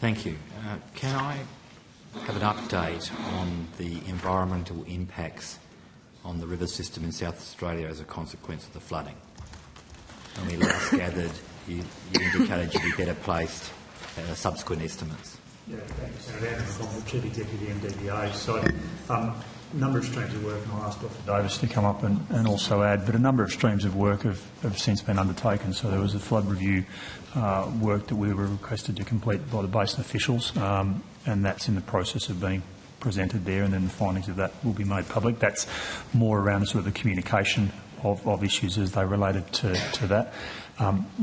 Thank you. Can I have an update on the environmental impacts on the river system in South Australia as a consequence of the flooding? When we last gathered, you indicated you'd be better placed at subsequent estimates. Yeah, thank you, Senator. I'm the Chief Executive of the MDBA. So, a number of streams of work, and I'll ask Dr Davis to come up and also add, but a number of streams of work have since been undertaken. So there was a flood review work that we were requested to complete by the Basin officials, and that's in the process of being presented there, and then the findings of that will be made public. That's more around sort of the communication of issues as they related to that.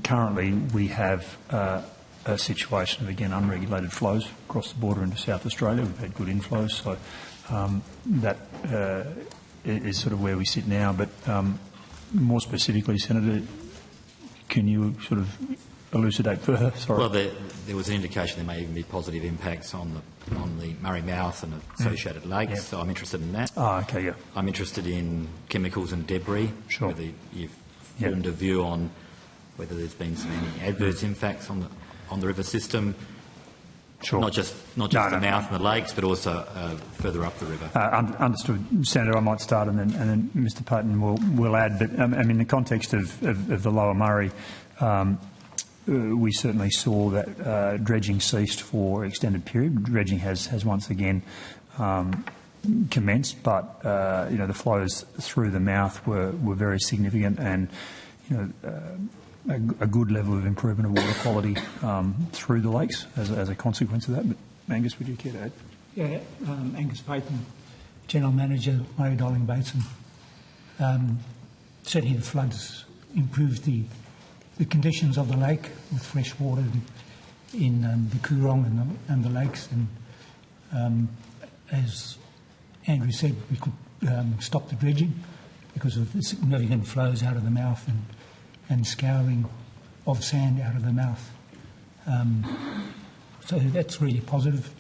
Currently, we have a situation of, again, unregulated flows across the border into South Australia. We've had good inflows, so that is sort of where we sit now. But more specifically, Senator, can you sort of elucidate further? Sorry. Well, there was an indication there may even be positive impacts on the Murray Mouth and associated lakes, Yeah. so I'm interested in that. Okay, yeah. I'm interested in chemicals and debris. Sure. Whether you've formed a view on whether there's been any adverse impacts on the river system. Sure. Not just the mouth and the lakes, but also further up the river. Understood, Senator. I might start, and then Mr. Payton will add. But in the context of the Lower Murray, we certainly saw that dredging ceased for an extended period. Dredging has once again commenced, but the flows through the mouth were very significant, and a good level of improvement of water quality through the lakes as a consequence of that. But Angus, would you care to add? Yeah, Angus Payton, General Manager, Murray-Darling Basin. Certainly the floods improved the conditions of the lake with fresh water in the Coorong and the lakes. And as Andrew said, we could stop the dredging because of the significant flows out of the mouth and scouring of sand out of the mouth. So that's really positive.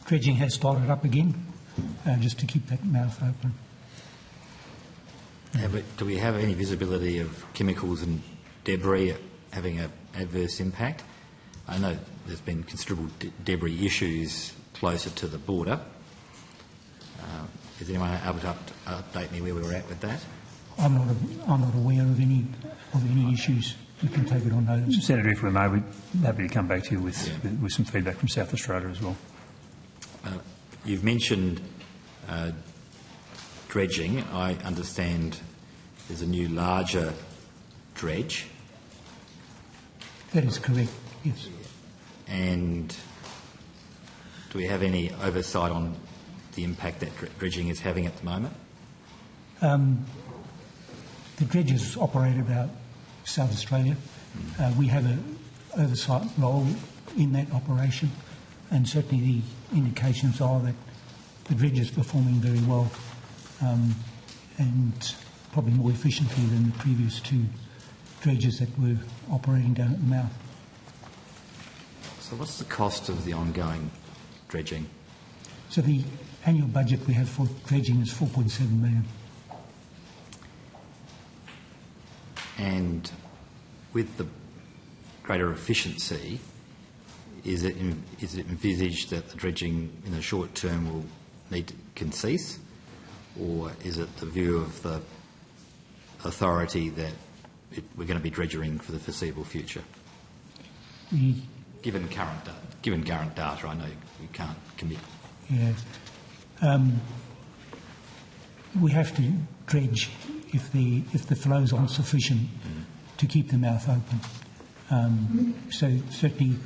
Dredging has started up again, just to keep that mouth open. Do we have any visibility of chemicals and debris having an adverse impact? I know there's been considerable debris issues closer to the border. Is anyone able to update me where we were at with that? I'm not aware of any issues. We can take it on notice. Senator, if we may, we're happy to come back to you with some feedback from South Australia as well. You've mentioned dredging. I understand there's a new larger dredge. That is correct, yes. And do we have any oversight on the impact that dredging is having at the moment? The dredges operate about South Australia. We have an oversight role in that operation, and certainly the indications are that the dredge is performing very well and probably more efficiently than the previous two dredges that were operating down at the mouth. So what's the cost of the ongoing dredging? So the annual budget we have for dredging is $4.7 million. And with the greater efficiency, is it envisaged that the dredging in the short term can cease, or is it the view of the authority that we're going to be dredging for the foreseeable future? Given current data, I know you can't commit. Yeah. We have to dredge if the flows aren't sufficient to keep the mouth open. So certainly,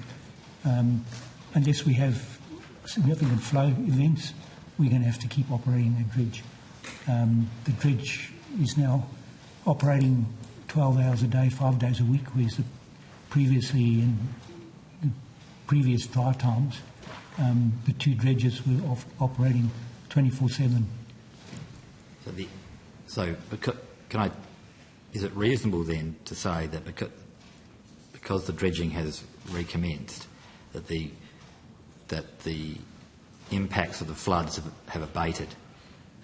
unless we have significant flow events, we're going to have to keep operating that dredge. The dredge is now operating 12 hours a day, 5 days a week, whereas previously in the previous dry times, the two dredges were operating 24/7. Is it reasonable then to say that because the dredging has recommenced, that the impacts of the floods have abated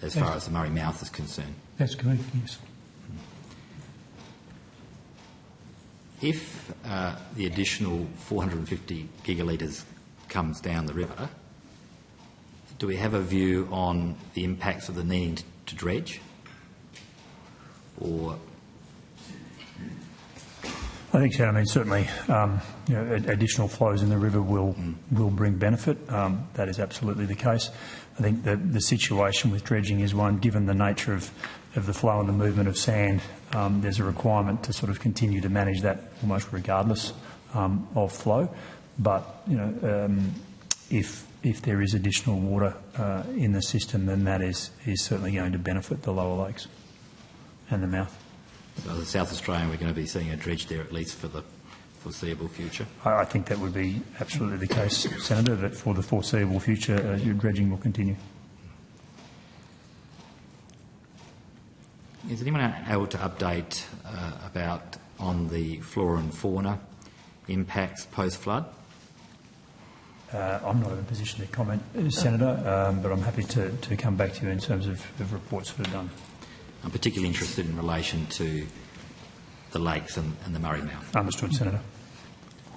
as far as the Murray Mouth is concerned? That's correct, yes. if the additional 450 gigalitres comes down the river, do we have a view on the impacts of the needing to dredge? Or I think so. I mean, certainly, additional flows in the river will bring benefit. That is absolutely the case. I think that the situation with dredging is one, given the nature of the flow and the movement of sand, there's a requirement to sort of continue to manage that almost regardless of flow. But if there is additional water in the system, then that is certainly going to benefit the lower lakes and the mouth. So the South Australian, we're going to be seeing a dredge there at least for the foreseeable future? I think that would be absolutely the case, Senator, that for the foreseeable future, dredging will continue. Is anyone able to update about on the flora and fauna impacts post-flood? I'm not in a position to comment, Senator, but I'm happy to come back to you in terms of reports that are done. I'm particularly interested in relation to the lakes and the Murray Mouth. Understood, Senator.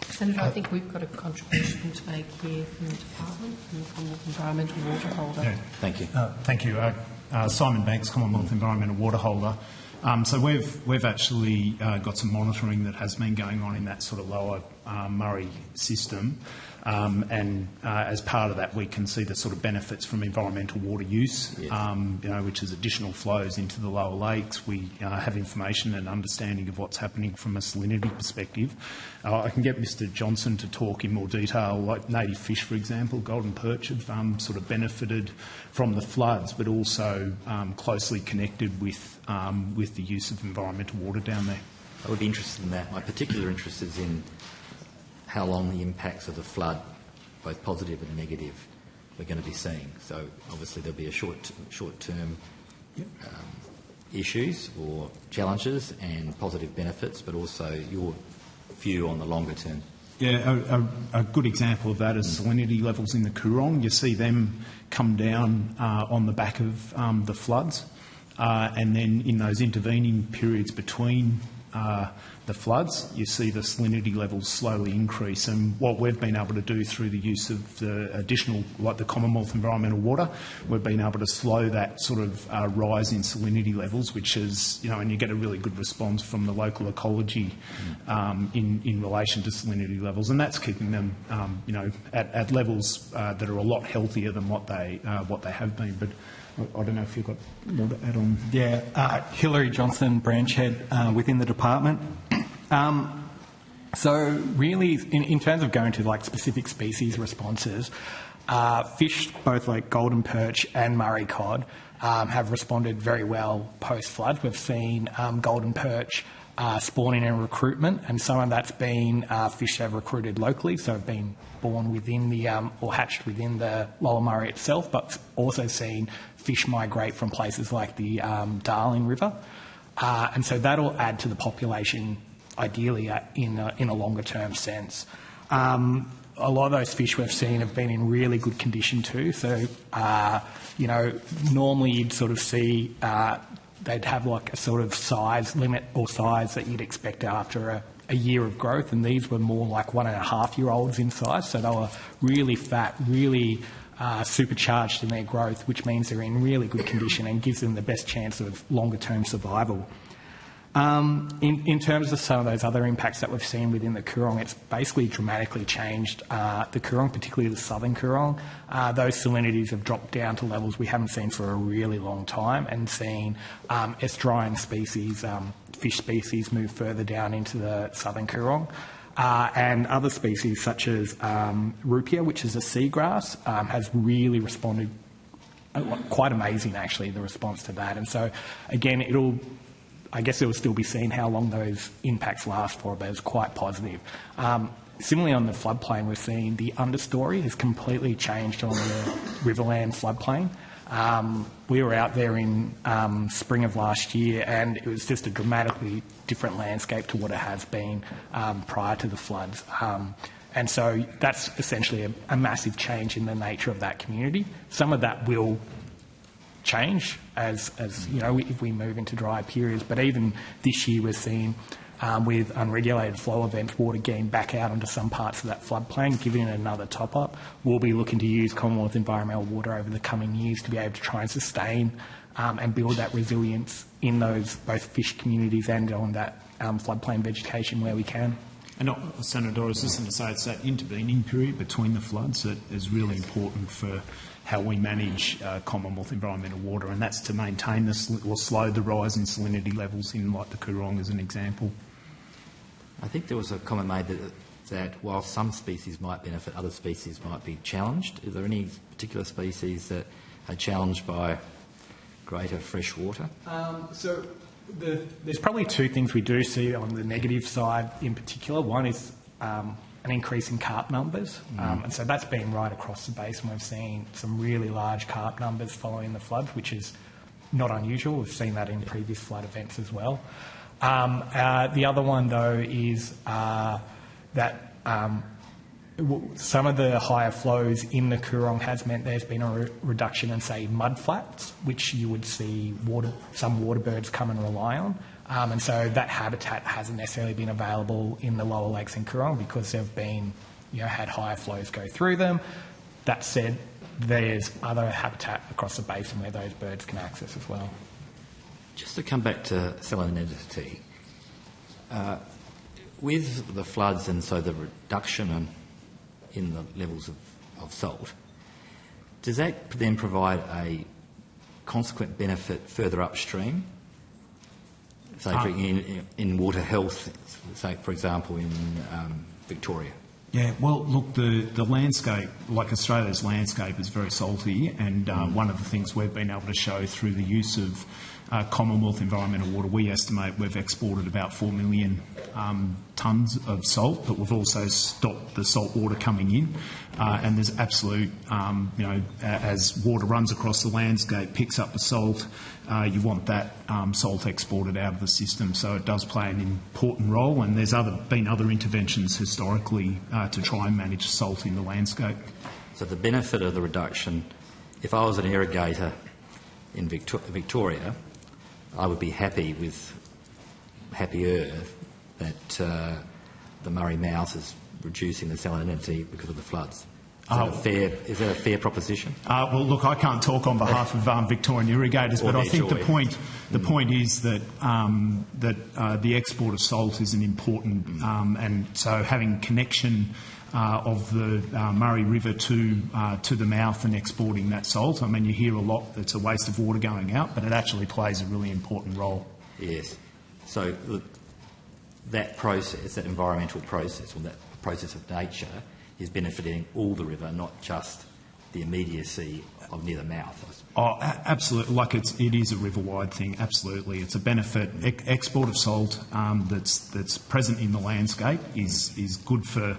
Senator, I think we've got a contribution to make here from the Department, from the Commonwealth Environmental Water Holder. Yeah. Thank you. Thank you. Simon Banks, Commonwealth Environmental Water Holder. So we've actually got some monitoring that has been going on in that sort of lower Murray system. And as part of that, we can see the sort of benefits from environmental water use, yes. Which is additional flows into the lower lakes. We have information and understanding of what's happening from a salinity perspective. I can get Mr Johnson to talk in more detail, like native fish, for example. Golden perch have sort of benefited from the floods, but also closely connected with the use of environmental water down there. I would be interested in that. My particular interest is in how long the impacts of the flood, both positive and negative, we're going to be seeing. So obviously there'll be a short-term issues or challenges and positive benefits, but also your view on the longer term. Yeah, a good example of that is salinity levels in the Coorong. You see them come down on the back of the floods, and then in those intervening periods between the floods, you see the salinity levels slowly increase. And what we've been able to do through the use of the additional, like the Commonwealth Environmental Water, we've been able to slow that sort of rise in salinity levels, which is, and you get a really good response from the local ecology in relation to salinity levels. And that's keeping them, at levels that are a lot healthier than what they have been. But I don't know if you've got more to add on. Yeah, Hilary Johnson, branch head within the department. So really, in terms of going to like specific species responses, fish, both like golden perch and Murray cod, have responded very well post-flood. We've seen golden perch spawning and recruitment, and some of that's been fish that have recruited locally, so have been born within the or hatched within the Lower Murray itself, but also seen fish migrate from places like the Darling River, and so that'll add to the population ideally in a longer term sense. A lot of those fish we've seen have been in really good condition too. So normally you'd sort of see they'd have like a sort of size limit or size that you'd expect after a year of growth, and these were more like 1.5-year-olds in size, so they were really fat, really supercharged in their growth, which means they're in really good condition and gives them the best chance of longer term survival. In terms of some of those other impacts that we've seen within the Coorong, it's basically dramatically changed the Coorong, particularly the southern Coorong. Those salinities have dropped down to levels we haven't seen for a really long time, and seen estuarine species, fish species, move further down into the southern Coorong. And other species such as rupia, which is a seagrass, has really responded quite amazing, actually, the response to that. And so, again, I guess it will still be seen how long those impacts last for, but it's quite positive. Similarly, on the floodplain, we're seeing the understory has completely changed on the Riverland floodplain. We were out there in spring of last year, and it was just a dramatically different landscape to what it has been prior to the floods. And so that's essentially a massive change in the nature of that community. Some of that will change as if we move into dry periods, but even this year we're seeing with unregulated flow events, water getting back out onto some parts of that floodplain, giving it another top-up. We'll be looking to use Commonwealth environmental water over the coming years to be able to try and sustain and build that resilience in those both fish communities and on that floodplain vegetation where we can. And Senator, I was just going to say it's that intervening period between the floods that is really important for how we manage Commonwealth environmental water, and that's to maintain or slow the rise in salinity levels in like the Coorong as an example. I think there was a comment made that while some species might benefit, other species might be challenged. Is there any particular species that are challenged by greater fresh water? There's probably two things we do see on the negative side in particular. One is an increase in carp numbers, and so that's been right across the basin. We've seen some really large carp numbers following the floods, which is not unusual. We've seen that in previous flood events as well. The other one, though, is that some of the higher flows in the Coorong has meant there's been a reduction in, say, mud flats, which you would see some water birds come and rely on. And so that habitat hasn't necessarily been available in the Lower Lakes and Coorong because they've been, had higher flows go through them. That said, there's other habitat across the basin where those birds can access as well. Just to come back to salinity, with the floods and so the reduction in the levels of salt, does that then provide a consequent benefit further upstream? Say in water health, say for example in Victoria? Yeah, well, look, the landscape, like Australia's landscape, is very salty, and one of the things we've been able to show through the use of Commonwealth environmental water, we estimate we've exported about 4 million tonnes of salt, but we've also stopped the salt water coming in. And there's absolute, as water runs across the landscape, picks up the salt, you want that salt exported out of the system. So it does play an important role, and there's been other interventions historically to try and manage salt in the landscape. So the benefit of the reduction, if I was an irrigator in Victoria, I would be happier that the Murray Mouth is reducing the salinity because of the floods. Is that a fair proposition? Well, look, I can't talk on behalf of Victorian irrigators, but I think the point is that the export of salt is an important, and so having connection of the Murray River to the mouth and exporting that salt. I mean, you hear a lot it's a waste of water going out, but it actually plays a really important role. Yes. So that process, that environmental process, or that process of nature, is benefiting all the river, not just the immediacy of near the mouth. Oh, absolutely. Like it is a river-wide thing. Absolutely, it's a benefit. Export of salt that's present in the landscape is good for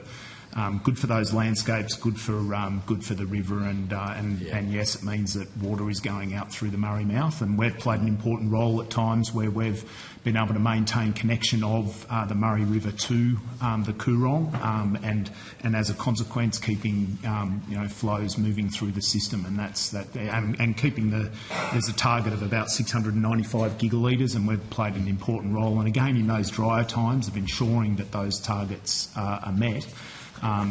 those landscapes, good for the river, and yes, it means that water is going out through the Murray Mouth, and we've played an important role at times where we've been able to maintain connection of the Murray River to the Coorong, and as a consequence, keeping flows moving through the system, and keeping there's a target of about 695 gigalitres, and we've played an important role, and again in those drier times of ensuring that those targets are met.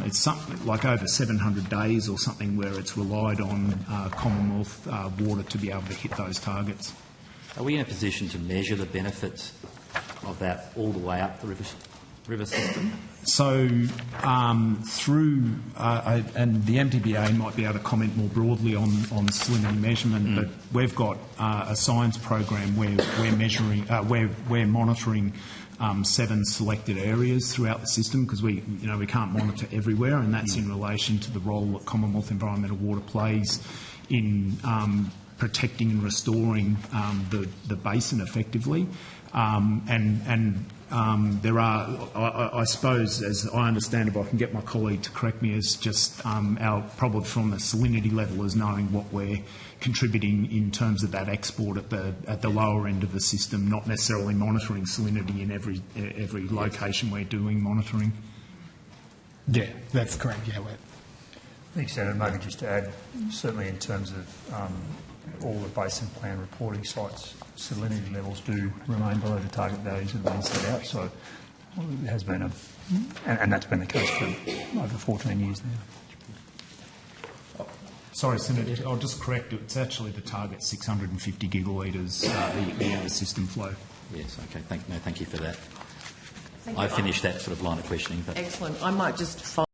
It's something like over 700 days or something where it's relied on Commonwealth water to be able to hit those targets. Are we in a position to measure the benefits of that all the way up the river system? So through, and the MTBA might be able to comment more broadly on salinity measurement, but we've got a science program where we're monitoring 7 selected areas throughout the system, because we can't monitor everywhere, and that's in relation to the role that Commonwealth environmental water plays in protecting and restoring the basin effectively. There are, I suppose, as I understand, if I can get my colleague to correct me, is just our problem from the salinity level is knowing what we're contributing in terms of that export at the lower end of the system, not necessarily monitoring salinity in every location we're doing monitoring. Yeah, that's correct. Yeah. Thanks, Senator. Maybe just to add, certainly in terms of all the Basin Plan reporting sites, salinity levels do remain below the target values that have been set out. So it has been and that's been the case for over 14 years now. Sorry, Senator, I'll just correct it. It's actually the target 650 gigalitres, the system flow. Yes, okay. Thank you for that. I finished that sort of line of questioning. But Excellent. I might just